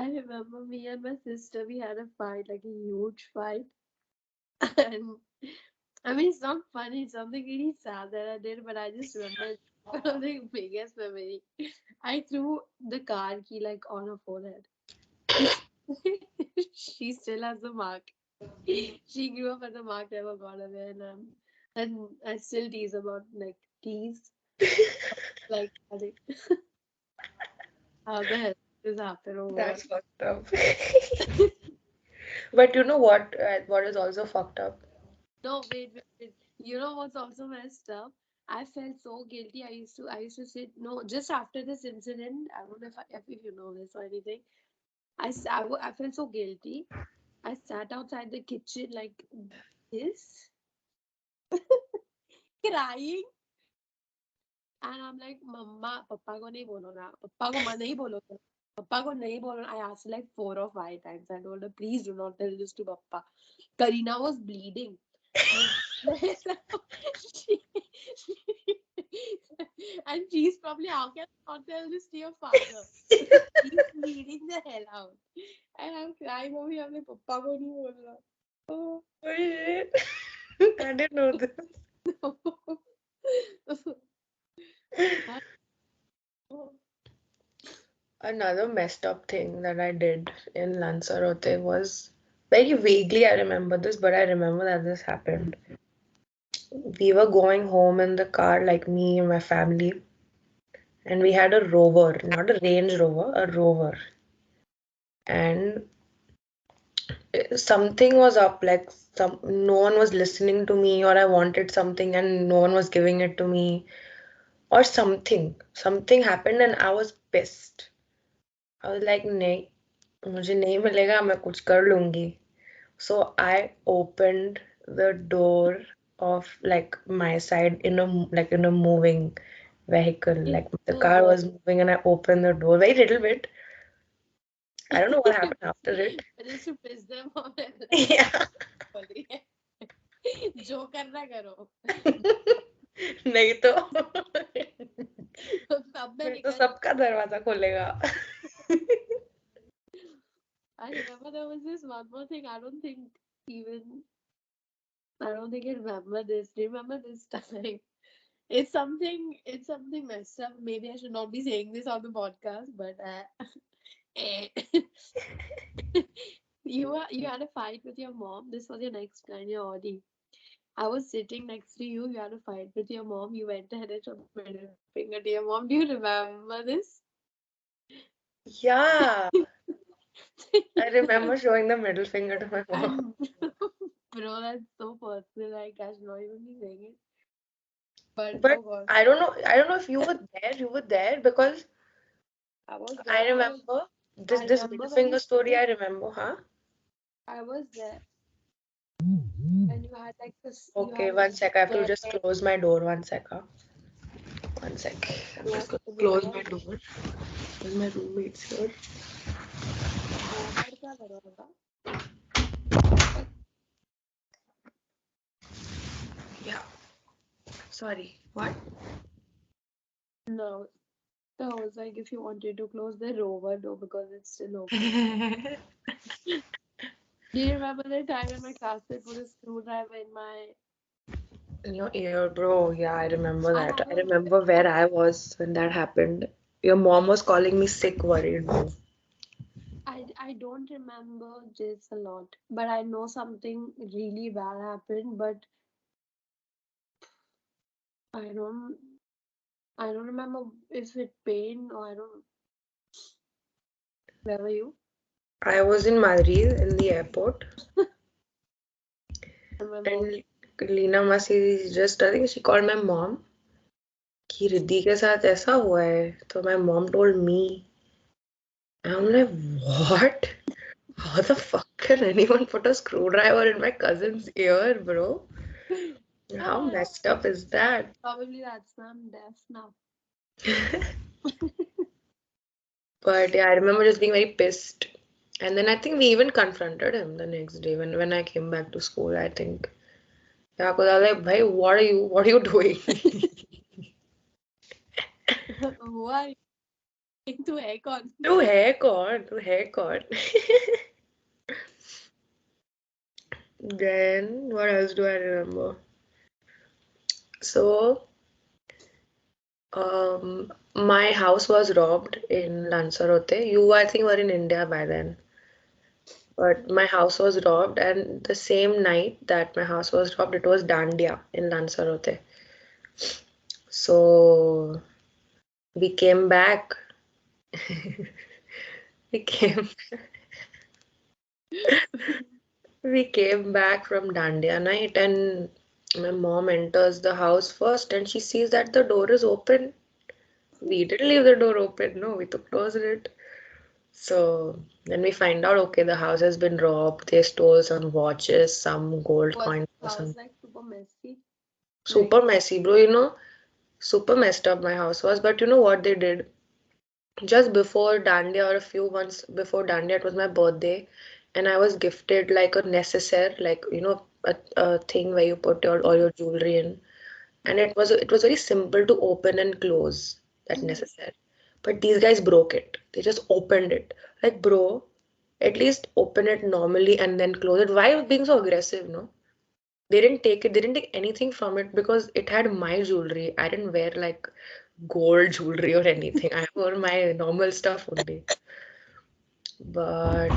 I remember me and my sister, we had a fight, like a huge fight. And I mean, it's not funny, it's something really sad that I did, but I just remember it's one of the biggest memory. I threw the car key like on her forehead. She, she still has the mark. She grew up and the mark never got away, and I still tease about like tease like how the hell did this happen or what? That's fucked up. But you know what? What is also fucked up? No, wait. You know what's also messed up? I felt so guilty. I used to sit. No, just after this incident, I don't know if you know this or anything. I felt so guilty. I sat outside the kitchen like this, crying, and I'm like, "Mama, Papa को नहीं बोलो ना, Papa को नहीं बोलो, Papa को नहीं बोलो." I asked her like 4 or 5 times. I told her, "Please do not tell this to Papa." Karina was bleeding. She, she, and she's probably, how can I not tell this to your father? She's bleeding the hell out. And I'm crying over here. I'm like, Papa को नहीं बोलना. Oh, Oh shit. I didn't know this. no. I know. Another messed up thing that I did in Lanzarote was very vaguely I remember this, but I remember that this happened. We were going home in the car, like me and my family, and we had a rover, not a Range Rover, a rover. And something was up, like no one was listening to me, or I wanted something and no one was giving it to me, or something happened and I was pissed. I was like, नहीं मुझे नहीं मिलेगा, मैं कुछ कर लूंगी. So I opened the door of like my side in a moving vehicle. It's Like the so car good. was moving and I opened the door very little bit. I don't know what happened after it. Just to piss them off and like, Yeah. बोल रही है, जो करना करो. नहीं तो अब मैं फिर तो निकल. सबका दरवाजा खोलेगा. I remember there was this one more thing. Even I don't think I remember this. Do you remember this time? It's something messed up. Maybe I should not be saying this on the podcast, but you had a fight with your mom. This was your next plan, your Audi. I was sitting next to you. You had a fight with your mom. You went ahead and showed middle finger to your mom. Do you remember this? Yeah, I remember showing the middle finger to my mom. And bro, that's so personal. Like I should not even be saying it. But But oh god, I don't know if you were there. You were there because I was I there. remember this I this remember middle when you finger story. spoke. I remember, huh? I was there, and you had like this. You Okay, had a one sec. I have to red just close my door. One sec, huh? One sec. I'm door. just gonna close Door. my door because my roommate's here. Over क्या करोगा? Yeah. Sorry. What? No, I was like, if you wanted to close the rover door because it's still open. Do you remember the time when my classmate put a screwdriver in my In your ear, bro. Yeah, I remember and that. I I was remember where I was when that happened. Your mom was calling me sick, worried, bro. I don't remember this a lot, but I know something really bad happened, but I don't I don't remember if it pain or I don't. Where were you? I was in Madrid in the airport, And my mom. and Lena Masi just, I think she called my mom कि रिद्धि के साथ ऐसा हुआ है. So my mom told me. And I'm like, what? How the fuck can anyone put a screwdriver in my cousin's ear, bro? How Ah, messed up is that? probably that's why I'm deaf now. But yeah, I remember just being very pissed. And then I think we even confronted him the next day when I came back to school, I think. Yeah, because I was like, bhai, what are you doing? Why? तू है कौन? तू है कौन? Then what else do I remember? So, my house was robbed in Lanzarote. You, I think, were in India by then. But my house was robbed, and the same night that my house was robbed, it was Dandia in Lanzarote. So we came back. We came we came back from Dandiya night, and my mom enters the house first and she sees that the door is open. We didn't leave the door open, no, we took closed it. So then we find out, okay, the house has been robbed. They stole some watches, some gold Was coins the or house something. like super messy? Like, Super messy, bro. Super messed up my house was. But you know what they did? Just before Dandiya, or a few months before Dandiya, it was my birthday, and I was gifted like a necessaire, like a thing where you put all your jewelry in, and it was very simple to open and close that necessaire. But these guys broke it. They just opened it. Like, bro, at least open it normally and then close it. Why are you being so aggressive, no? They didn't take it, they didn't take anything from it because it had my jewelry. I didn't wear like gold jewelry or anything. I wore my normal stuff only. But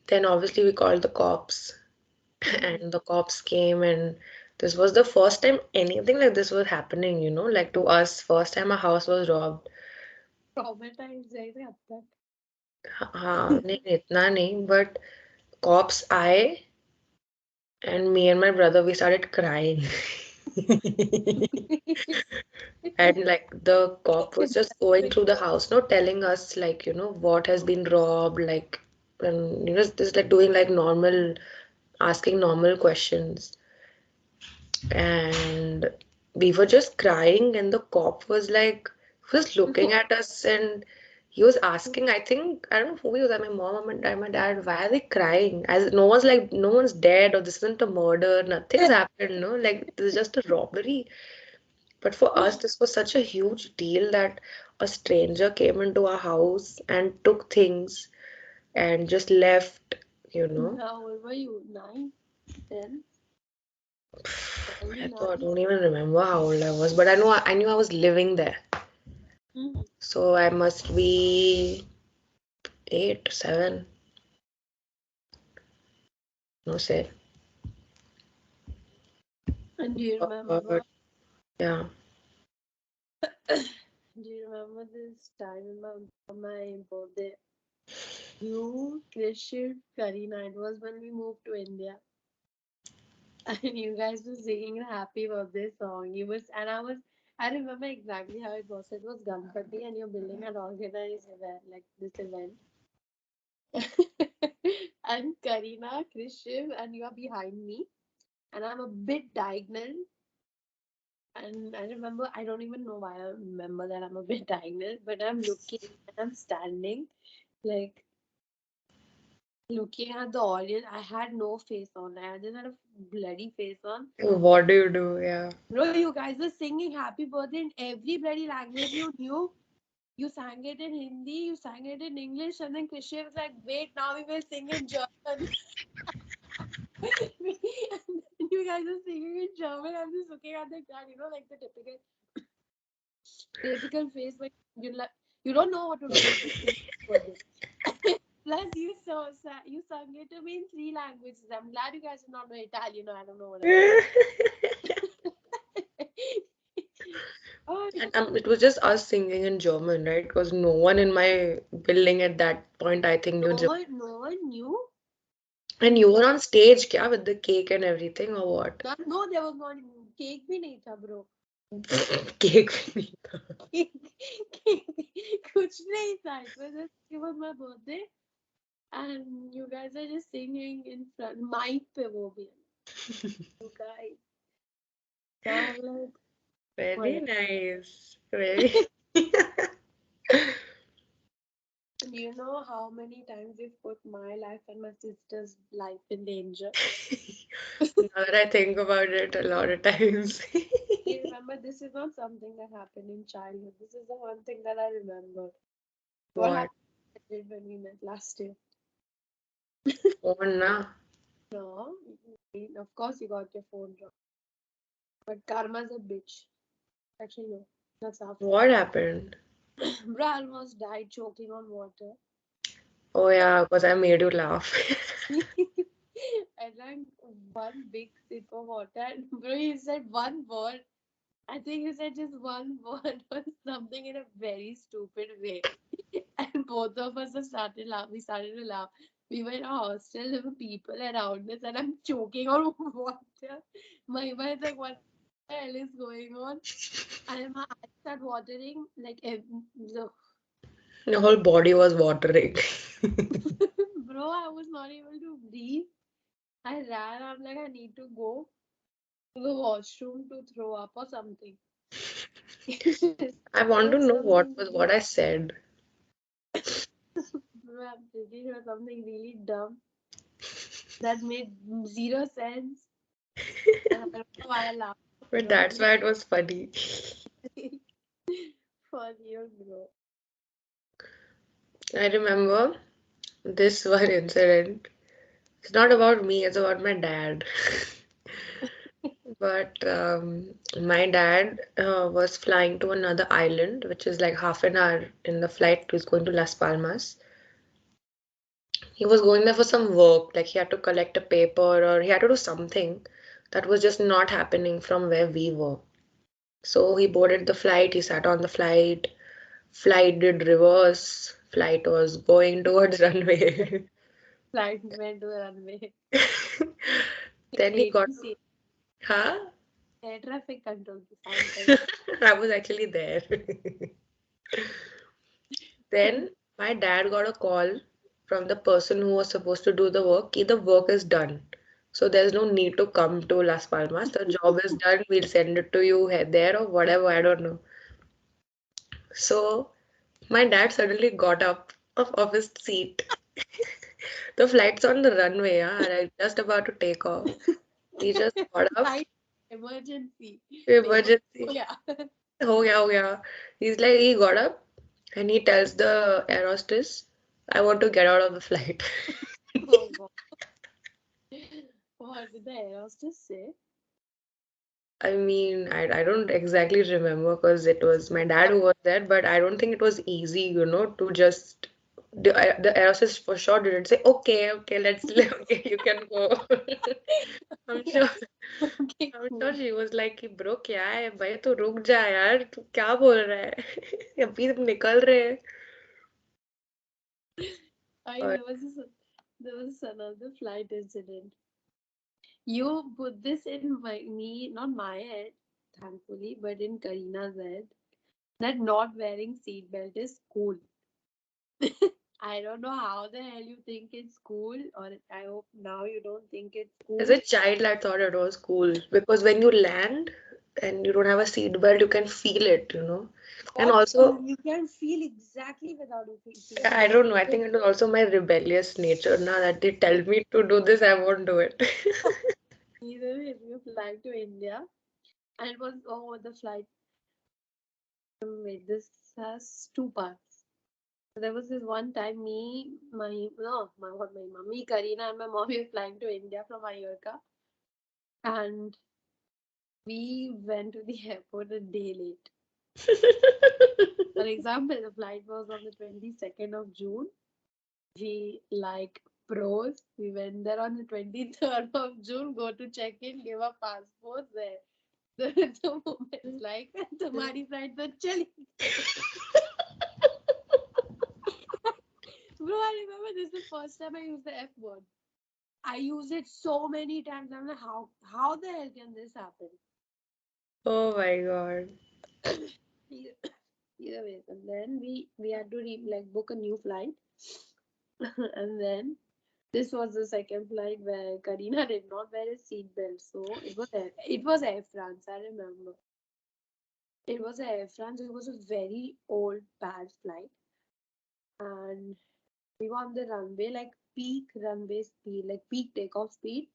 then obviously we called the cops, and the cops came, and this was the first time anything like this was happening, like to us, first time a house was robbed. traumatized है रे अब तक. हाँ नहीं इतना नहीं, but cops आए and me and my brother we started crying. And like the cop was just going through the house, no, telling us like, what has been robbed, like, and just like doing like normal, asking normal questions. And we were just crying, and the cop was like, he was looking at us, and he was asking, I think, I don't know who he was, my mom or my dad, why are they crying? As no one's like, no one's dead, or this isn't a murder, nothing's happened, no, like, this is just a robbery. But for us, this was such a huge deal that a stranger came into our house and took things and just left, you know. How old were you? 9, 10, probably I 9. don't even remember how old I was, but I knew I was living there. Mm. So I must be 8, 7, no say. And do you But remember? yeah. Do you remember this time in my birthday? You, Krishiv, Karina. It was when we moved to India, and you guys were singing a happy birthday song. And I was. I remember exactly how it was. It was Ganpati, and your building had organized like this event. And Karina, Krishiv, and you are behind me, and I'm a bit diagonal. And I remember, I don't even know why I remember that I'm a bit diagonal, but I'm looking and I'm standing, like looking at the audience. I had no face on. I just had a bloody face on. What do you do? Yeah. Bro, you guys were singing happy birthday in every bloody language you knew. You sang it in Hindi, you sang it in English, and then Krisha was like, wait, now we will sing in German. And you guys are singing in German. I'm just looking at the crowd, like the typical face when you don't know what to do. You just sing birthday. Plus, you sung it to me in 3 languages. I'm glad you guys do not know Italian. Or I don't know whatever. Oh, And it was just us singing in German, right? Because no one in my building at that point, I think, knew German. no one knew. And you were on stage, kya, with the cake and everything, or what? No, there was not cake. भी नहीं था, bro. Cake भी नहीं था. कुछ नहीं था. It was my birthday, and you guys are just singing in front. Mic पे वो भी. You guys. Now I'm like, Very whatever. nice. Very. You know how many times we've put my life and my sister's life in danger? Now that I think about it a lot of times. You remember, this is not something that happened in childhood. This is the one thing that I remember. What What? happened when we met last year? Phone na? No, of course you got your phone wrong. But karma's a bitch. Actually, no, that's our fault. What happened? Bro almost died choking on water. Oh yeah, because I made you laugh. I drank one big sip of water, and bro, he said one word. I think he said just one word or something in a very stupid way. And both of us have started laugh. We started to laugh. We were in a hostel, there were people around us, and I'm choking on water. My mind is like, what the hell is going on? And my eyes start watering, like, the Your whole body was watering. bro, I was not able to breathe. I ran. I'm like, I need to go to the washroom to throw up or something. It I want to was know what something was really, what I said. bro, I'm pretty sure something really dumb that made zero sense. And I don't know why I laughed But so that's loudly. why it was funny. For real, bro. I remember this one incident. It's not about me, it's about my dad. But my dad was flying to another island, which is like half an hour in the flight. He was going to Las Palmas. He was going there for some work, like he had to collect a paper or he had to do something that was just not happening from where we were. So he boarded the flight, he sat on the flight, flight did reverse, flight was going towards runway. Flight went to the runway. Then he got, ATC, huh? air traffic control की sign कही. I was actually there. Then my dad got a call from the person who was supposed to do the work. "Ki the work is done. So there's no need to come to Las Palmas. The job is done. We'll send it to you there or whatever. I don't know." So my dad suddenly got up of his seat. The flight's on the runway, yeah, and I'm just about to take off. He just got up, Flight emergency. Paper emergency. हो गया. Oh yeah. He's like, he got up and he tells the air hostess, "I want to get out of the flight." Oh God. What did the air hostess say? I mean, I don't exactly remember because it was my dad who was there, but I don't think it was easy, to just the air hostess for sure didn't say, "Okay, okay, let's okay, you can go." I'm Yeah. sure Okay, I'm sure cool. she was like कि bro क्या है भाई तू रुक जा यार तू क्या बोल रहा है अभी हम निकल रहे हैं I और there was another flight incident. You put this in not my head, thankfully, but in Karina's head, that not wearing seatbelt is cool. I don't know how the hell you think it's cool, or I hope now you don't think it's as cool. a child I thought it was cool because when you land and you don't have a seat belt you can feel it. And What? also You can feel exactly without a I seatbelt. don't know. I think it was also my rebellious nature now that they tell me to do this, I won't do it. Either way, we were flying to India, and it was the flight. Wait, this has two parts. So there was this one time, me, my no, my what, my mummy, Karina, and my mom were flying to India from Mallorca, and we went to the airport a day late. For example, the flight was on the 22nd of June. We like pros. We went there on the 23rd of June, go to check in, give our passports there. The moment like तुम्हारी flight तो चली गई. Bro, I remember this is the first time I used the F word. I used it so many times. I'm like, how the hell can this happen? Oh my God. Either, either way, and then we had to like book a new flight, and then this was the second flight where Karina did not wear a seatbelt. So it was Air France. I remember it was Air France. It was a very old bad flight. and we were on the runway, like peak runway speed, like peak takeoff speed,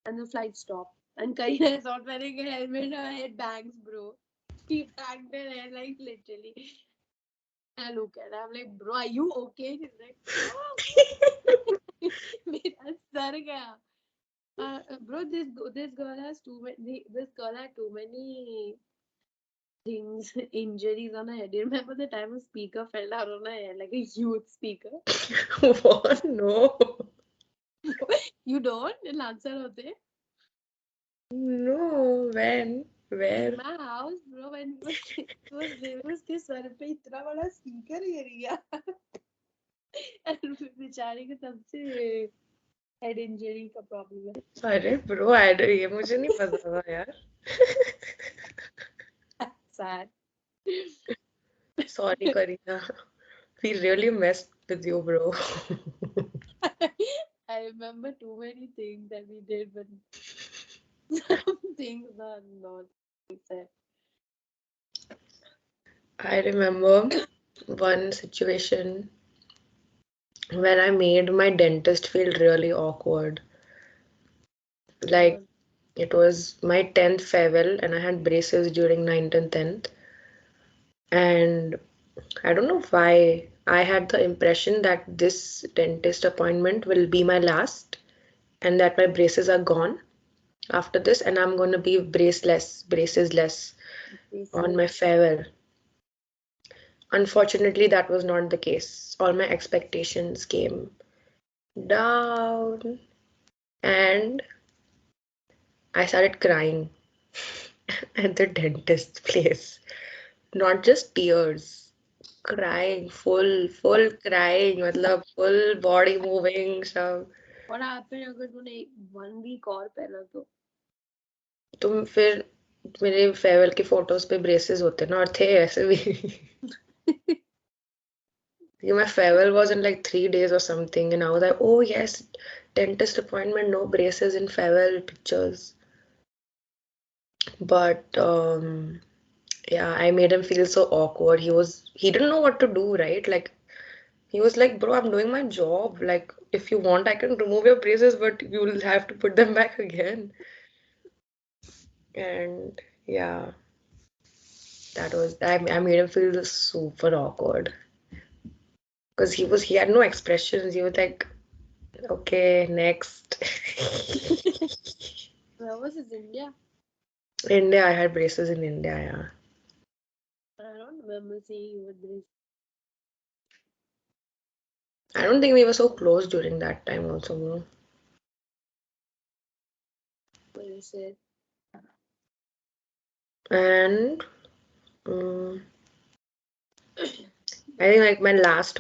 and the flight stopped. And Karina is not wearing a helmet, her head bangs, bro. She banged her head like literally. I look at her, I'm like, bro, are you okay? She's like, oh, मेरा sir गया. Bro, this girl has too many. This girl had too many things, injuries on her head. Do you remember the time a speaker fell down on her head, like a huge speaker? What? No. You don't? In Lanzarote? No. When? In Where? my house, bro, when उसके sir पे इतना बड़ा speaker गिर गया. और बेचारे के तब से हेड इंजरी का प्रॉब्लम है. अरे ब्रो, ये मुझे नहीं पता था यार. Sad. Sorry, Karina. We really messed with you, bro. I remember too many things that we did, but some things are not said. I remember one situation when I made my dentist feel really awkward. Like, God. it was my 10th farewell, and I had braces during 9th and 10th. And I don't know why I had the impression that this dentist appointment will be my last, and that my braces are gone after this, and I'm going to be bracesless on my Faceless. farewell. Unfortunately, that was not the case. All my expectations came down, and I started crying at the dentist place. Not just tears, crying, full crying, मतलब full body moving सब. What happened अगर तूने 1 week और पहना तो? तुम फिर मेरे फेयरवेल के फोटोज पे ब्रेसेस होते ना, और थे ऐसे भी. My farewell was in like 3 days or something, and I was like, oh yes, dentist appointment, no braces in farewell pictures. But yeah, I made him feel so awkward. He didn't know what to do, right? Like, he was like, bro, I'm doing my job. Like, if you want, I can remove your braces, but you'll have to put them back again. And yeah, I made him feel super awkward because he had no expressions. He was like, okay, next. Where was it, India? India, I had braces in India, yeah. I don't remember seeing you with this. I don't think we were so close during that time also, bro. What you said. And I think like my last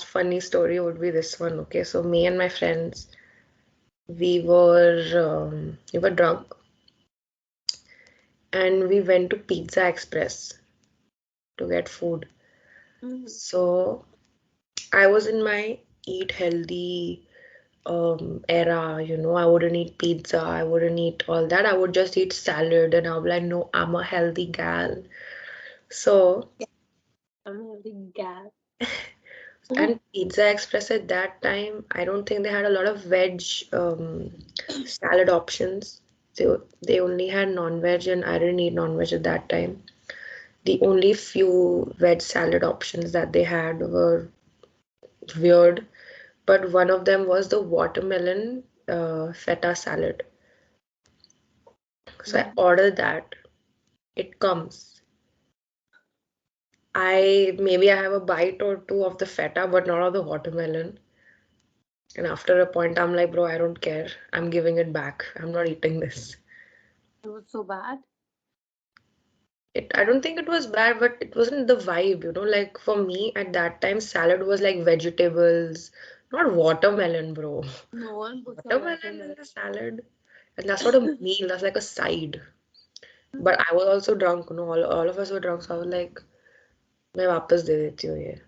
funny story would be this one. Okay, so me and my friends, we were drunk, and we went to Pizza Express to get food. Mm-hmm. So I was in my eat healthy era, I wouldn't eat pizza, I wouldn't eat all that. I would just eat salad, and I'm like, no, I'm a healthy gal. So, I'm having gas. and Pizza Express at that time, I don't think they had a lot of veg salad options. They only had non-veg, and I didn't eat non-veg at that time. The only few veg salad options that they had were weird, but one of them was the watermelon feta salad. So I Mm-hmm. ordered that. It comes. I have a bite or two of the feta, but not of the watermelon. And after a point, I'm like, bro, I don't care. I'm giving it back. I'm not eating this. It was so bad. I don't think it was bad, but it wasn't the vibe. Like for me at that time, salad was like vegetables, not watermelon, bro. No one puts a Watermelon in watermelon. the salad. And that's not a meal, that's like a side. But I was also drunk, all of us were drunk, so I was like, मैं वापस दे देती हूँ ये.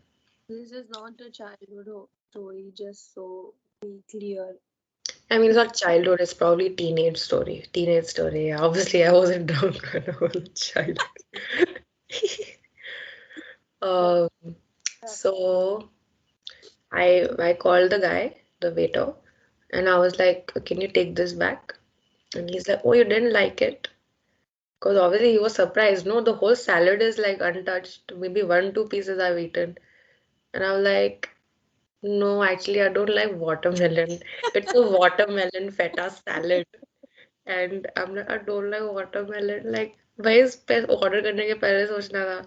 This is not a childhood story, just so be clear. I mean, it's not childhood, it's probably teenage story. Teenage story, yeah. Obviously, I wasn't drunk when I was a child. Um, Yeah. So I called the guy, the waiter, and I was like, "Can you take this back?" And he's like, "Oh, you didn't like it?" Because obviously he was surprised. No, the whole salad is like untouched. Maybe one, two pieces I've eaten. And I was like, "No, actually, I don't like watermelon. It's a watermelon feta salad." And I'm like, "I don't like watermelon." Like, भाई इस पे order करने के पहले सोचना था.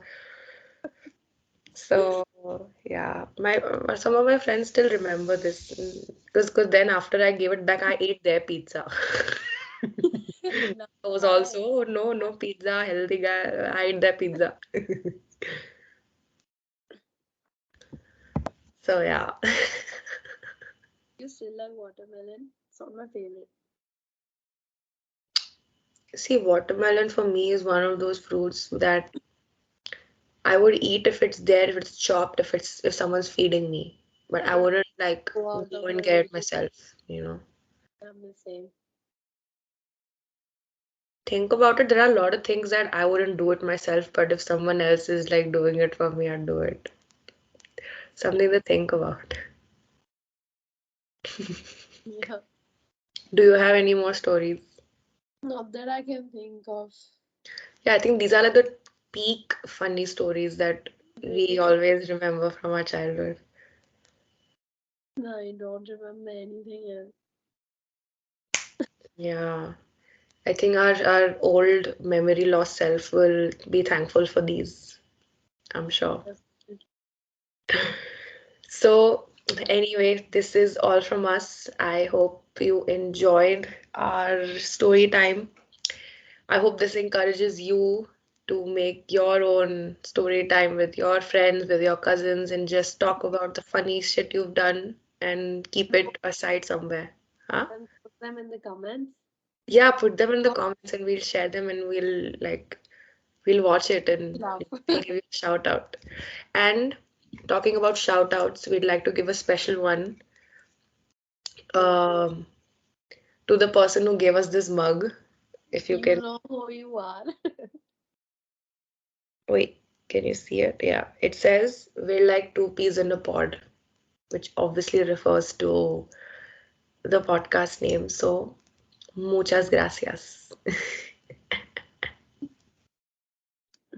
So yeah, my some of my friends still remember this because then after I gave it back, I ate their pizza. Now, I was I also, "Oh, no pizza, healthy guy." I ate their pizza. So yeah. you still like watermelon. It's not my favorite. See, watermelon for me is one of those fruits that I would eat if it's there, if it's chopped, if someone's feeding me. But I Yeah. wouldn't like Go out go of and my get way it to. myself. I'm the same. Think about it, there are a lot of things that I wouldn't do it myself, but if someone else is like doing it for me, I'd do it. Something to think about. Yeah. Do you have any more stories? Not that I can think of. Yeah, I think these are like the peak funny stories that we Really? always remember from our childhood. No, I don't remember anything else. Yeah. I think our old memory loss self will be thankful for these, I'm sure. Definitely. So, anyway, this is all from us. I hope you enjoyed our story time. I hope this encourages you to make your own story time with your friends, with your cousins, and just talk about the funny shit you've done and keep it aside somewhere. Huh? And put them in the comments. Yeah, put them in the Oh, comments and we'll share them and we'll watch it and laugh. we'll give you a shout out. And talking about shout outs, we'd like to give a special one Oh, um, to the person who gave us this mug. If you you can, know who you are. wait, can you see it? Yeah, it says we're like two peas in a pod, which obviously refers to the podcast name. So, muchas gracias.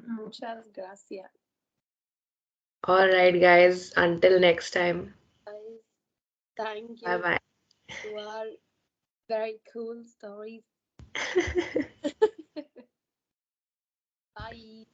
Muchas gracias. All right, guys, until next time. Guys, thank Bye you. bye. You are very cool stories. Bye.